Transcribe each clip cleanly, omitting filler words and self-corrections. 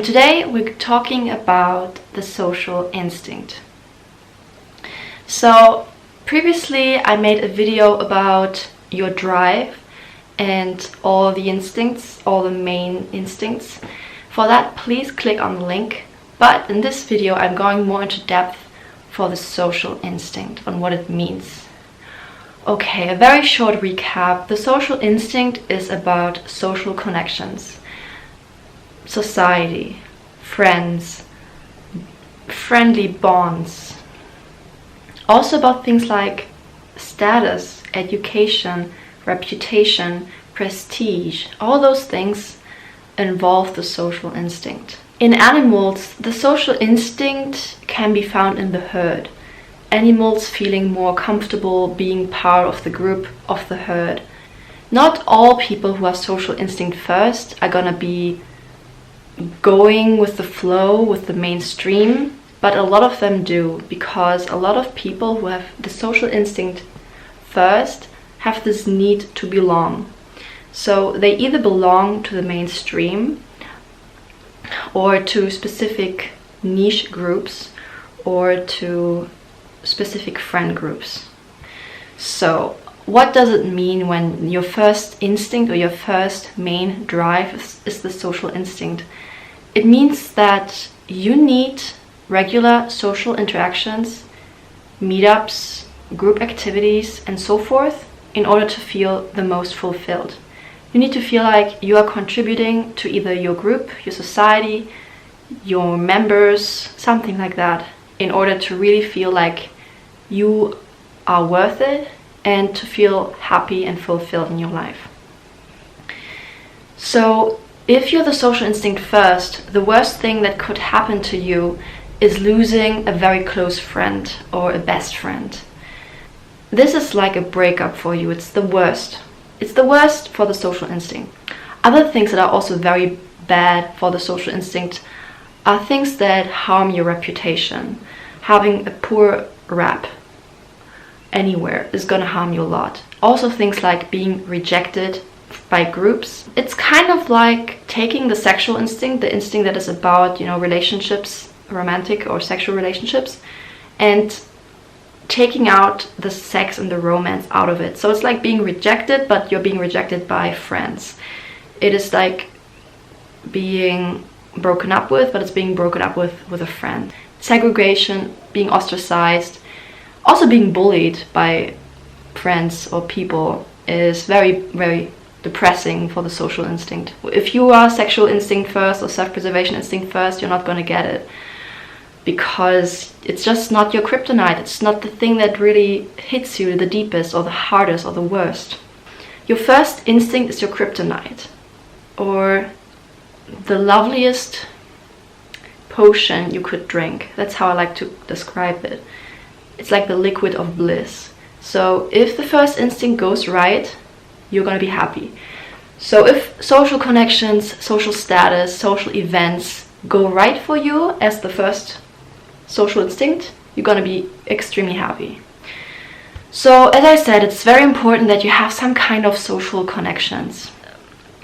Today we're talking about the social instinct. So previously I made a video about your drive and all the instincts, all the main instincts. For that, please click on the link. But in this video I'm going more into depth for the social instinct, on what it means. Okay, a very short recap. The social instinct is about social connections, society, friends, friendly bonds. Also about things like status, education, reputation, prestige. All those things involve the social instinct. In animals, the social instinct can be found in the herd. Animals feeling more comfortable being part of the group, of the herd. Not all people who are social instinct first are gonna be going with the flow, with the mainstream, but a lot of them do, because a lot of people who have the social instinct first have this need to belong. So they either belong to the mainstream or to specific niche groups or to specific friend groups. So what does it mean when your first instinct or your first main drive is the social instinct? It means that you need regular social interactions, meetups, group activities, and so forth in order to feel the most fulfilled. You need to feel like you are contributing to either your group, your society, your members, something like that, in order to really feel like you are worth it and to feel happy and fulfilled in your life. So if you're the social instinct first, the worst thing that could happen to you is losing a very close friend or a best friend. This is like a breakup for you. It's the worst. It's the worst for the social instinct. Other things that are also very bad for the social instinct are things that harm your reputation. Having a poor rap anywhere is gonna harm you a lot. Also things like being rejected by groups. It's kind of like taking the sexual instinct, the instinct that is about, relationships, romantic or sexual relationships, and taking out the sex and the romance out of it. So it's like being rejected, but you're being rejected by friends. It is like being broken up with, but it's being broken up with a friend. Segregation, being ostracized, also being bullied by friends or people is very, very depressing for the social instinct. If you are sexual instinct first or self-preservation instinct first, you're not going to get it, because it's just not your kryptonite. It's not the thing that really hits you the deepest or the hardest or the worst. Your first instinct is your kryptonite, or the loveliest potion you could drink. That's how I like to describe it. It's like the liquid of bliss. So if the first instinct goes right, you're gonna be happy. So if social connections, social status, social events go right for you as the first social instinct, you're gonna be extremely happy. So as I said, it's very important that you have some kind of social connections.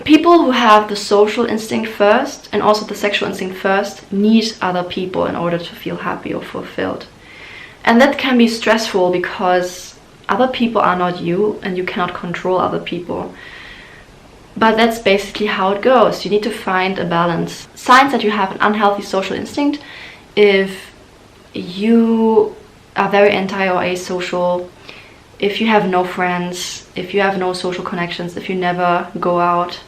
People who have the social instinct first and also the sexual instinct first need other people in order to feel happy or fulfilled. And that can be stressful because other people are not you and you cannot control other people. But that's basically how it goes. You need to find a balance. Signs that you have an unhealthy social instinct: if you are very anti or asocial, if you have no friends, if you have no social connections, if you never go out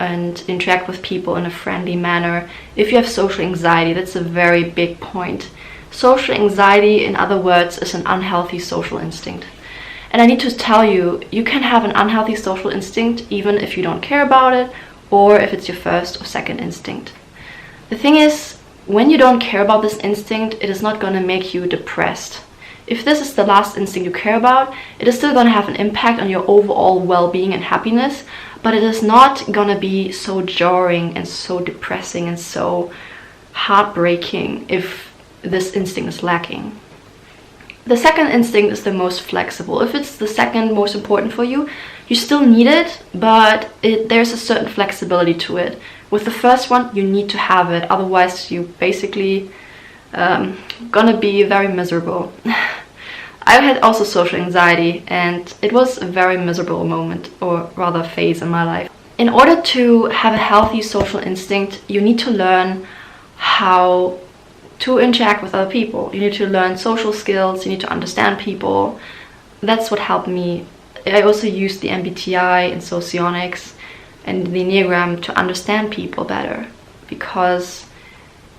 and interact with people in a friendly manner, if you have social anxiety. That's a very big point. Social anxiety, in other words, is an unhealthy social instinct. And I need to tell you, you can have an unhealthy social instinct even if you don't care about it, or if it's your first or second instinct. The thing is, when you don't care about this instinct, it is not going to make you depressed. If this is the last instinct you care about, it is still going to have an impact on your overall well-being and happiness, but it is not going to be so jarring and so depressing and so heartbreaking if this instinct is lacking. The second instinct is the most flexible. If it's the second most important for you, you still need it, but there's a certain flexibility to it. With the first one, you need to have it, otherwise you basically gonna be very miserable. I had also social anxiety, and it was a very miserable moment, or rather phase in my life. In order to have a healthy social instinct, you need to learn how to interact with other people. You need to learn social skills, you need to understand people. That's what helped me. I also used the MBTI and socionics and the enneagram to understand people better, because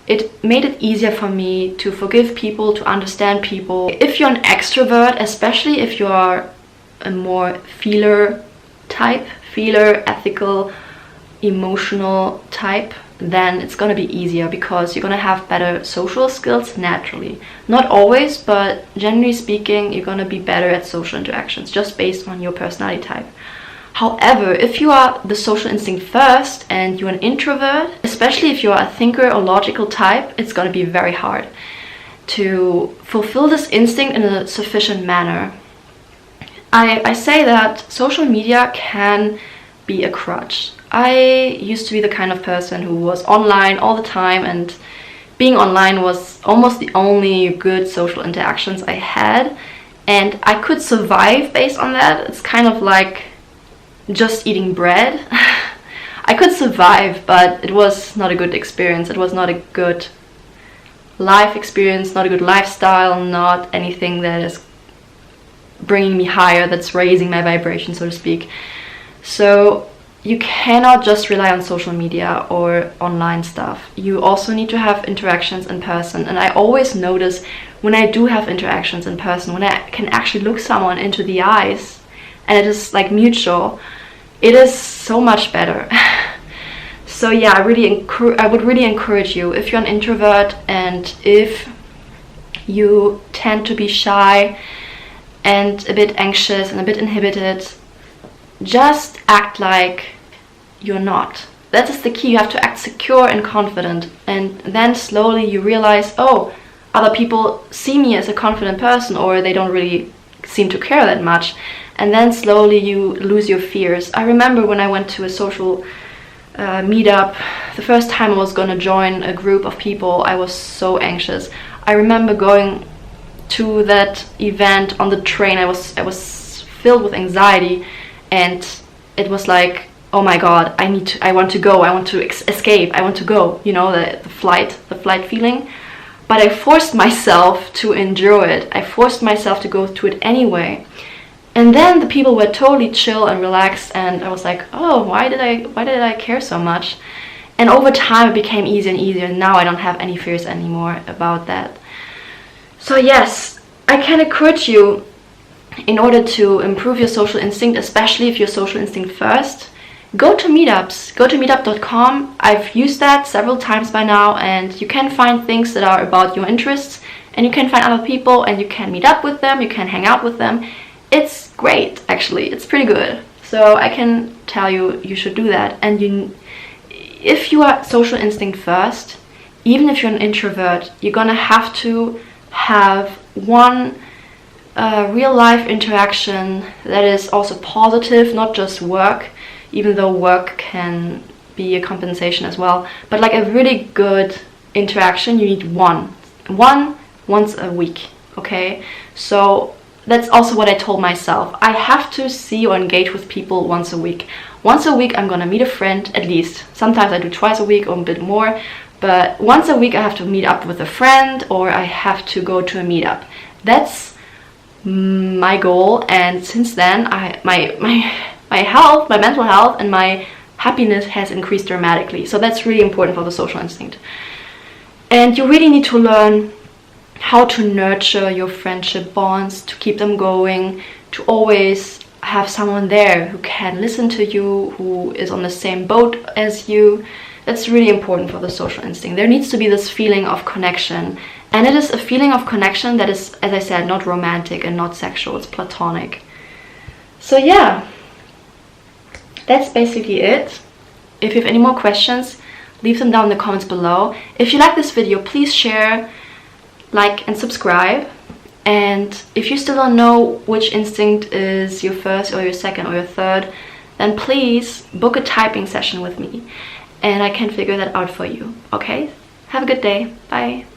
it made it easier for me to forgive people, to understand people. If you're an extrovert, especially if you are a more feeler type, feeler, ethical, emotional type, then it's gonna be easier because you're gonna have better social skills naturally. Not always, but generally speaking, you're gonna be better at social interactions just based on your personality type. However, if you are the social instinct first and you're an introvert, especially if you're a thinker or logical type, it's going to be very hard to fulfill this instinct in a sufficient manner. I say that social media can be a crutch. I used to be the kind of person who was online all the time, and being online was almost the only good social interactions I had, and I could survive based on that. It's kind of like just eating bread. I could survive, but it was not a good experience. It was not a good life experience, not a good lifestyle, not anything that is bringing me higher, that's raising my vibration, so to speak. So you cannot just rely on social media or online stuff. You also need to have interactions in person. And I always notice when I do have interactions in person, when I can actually look someone into the eyes, and it is like mutual, it is so much better. So yeah, I would really encourage you, if you're an introvert and if you tend to be shy and a bit anxious and a bit inhibited, just act like you're not. That is the key. You have to act secure and confident, and then slowly you realize, oh, other people see me as a confident person, or they don't really seem to care that much. And then slowly you lose your fears. I remember when I went to a social meetup, the first time I was going to join a group of people, I was so anxious. I remember going to that event on the train. I was filled with anxiety, and it was like, oh my god, I want to go, I want to escape, I want to go, you know, the flight feeling. But I forced myself to endure it. I forced myself to go through it anyway. And then the people were totally chill and relaxed, and I was like, oh, why did I care so much? And over time it became easier and easier, and now I don't have any fears anymore about that. So yes, I can encourage you, in order to improve your social instinct, especially if you're social instinct first, go to meetups. Go to meetup.com. I've used that several times by now, and you can find things that are about your interests, and you can find other people, and you can meet up with them, you can hang out with them. It's great, actually. It's pretty good. So I can tell you, you should do that. And if you are social instinct first, even if you're an introvert, you're gonna have to have one real life interaction that is also positive, not just work, even though work can be a compensation as well. But like a really good interaction, you need one once a week, okay? So that's also what I told myself. I have to see or engage with people once a week. Once a week I'm gonna meet a friend, at least. Sometimes I do twice a week or a bit more, but once a week I have to meet up with a friend, or I have to go to a meetup. That's my goal, and since then my health, my mental health and my happiness has increased dramatically. So that's really important for the social instinct. And you really need to learn how to nurture your friendship bonds, to keep them going, to always have someone there who can listen to you, who is on the same boat as you. That's really important for the social instinct. There needs to be this feeling of connection, and it is a feeling of connection that is, as I said, not romantic and not sexual, it's platonic. So yeah, that's basically it. If you have any more questions, leave them down in the comments below. If you like this video, please share, like and subscribe. And if you still don't know which instinct is your first or your second or your third, then please book a typing session with me. and I can figure that out for you. Okay? Have a good day. Bye.